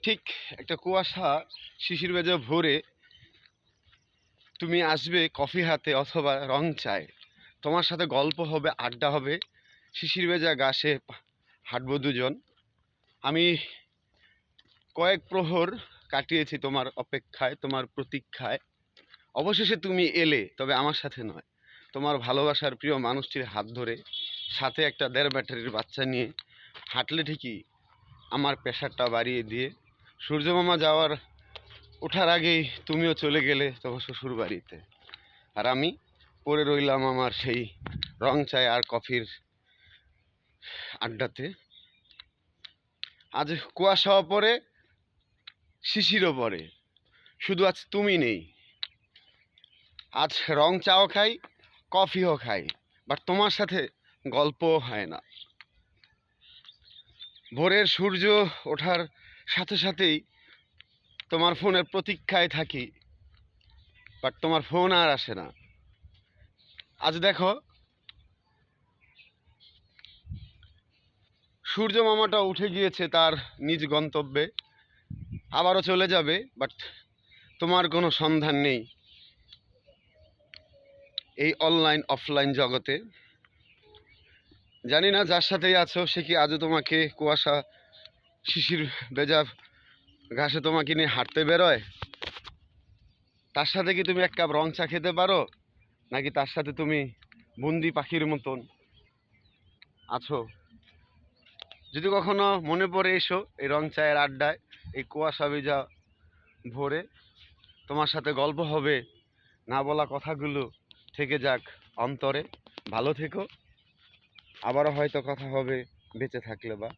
ঠিক একটা কুয়াশা শিশির ভেজা ভোরে তুমি আসবে কফি হাতে অথবা রং চায়, তোমার সাথে গল্প হবে, আড্ডা হবে, শিশির ভেজা ঘাসে হাঁটবো দুজন। আমি কয়েক প্রহর কাটিয়েছি তোমার অপেক্ষায়, তোমার প্রতীক্ষায়। অবশেষে তুমি এলে, তবে আমার সাথে নয়, তোমার ভালোবাসার প্রিয় মানুষটির হাত ধরে, সাথে একটা 1.5 ব্যাটারির বাচ্চা নিয়ে হাঁটলে ঠিকই আমার প্রেশারটা বাড়িয়ে দিয়ে সূর্যমামা ওঠার আগেই তুমিও চলে গেলে তোমার শ্বশুর বাড়িতে, আর আমি পড়ে রইলাম আমার সেই রং চায় আর কফির আড্ডাতে। আজ কুয়াশাও পড়ে, শিশিরও পড়ে, শুধু আজ তুমি নেই। আজ রং চাও খাই, কফিও খাই, বাট তোমার সাথে গল্পও হয় না। ভোরের সূর্য ওঠার সাথে সাথেই তোমার ফোনের প্রতীক্ষায় থাকি, বাট তোমার ফোন আর আসে না। আজ দেখো, সূর্য মামাটা উঠে গিয়েছে তার নিজ গন্তব্যে, আবারও চলে যাবে, বাট তোমার কোনো সন্ধান নেই এই অনলাইন অফলাইন জগতে। জানি না যার সাথেই আছো সে কি আজও তোমাকে কুয়াশা শিশির ভেজা ঘাসে তোমাকে নিয়ে হাঁটতে বেরোয়? তার সাথে কি তুমি 1 কাপ রং চা খেতে পারো, নাকি তার সাথে তুমি বন্দি পাখির মতন আছো? যদি কখনো মনে পড়ে এসো এই রং চায়ের আড্ডায়, এই কুয়াশা ভেজা ভোরে, তোমার সাথে গল্প হবে, না বলা কথাগুলো থেকে যাক অন্তরে। ভালো থেকো, আবারও হয়তো কথা হবে বেঁচে থাকলে বা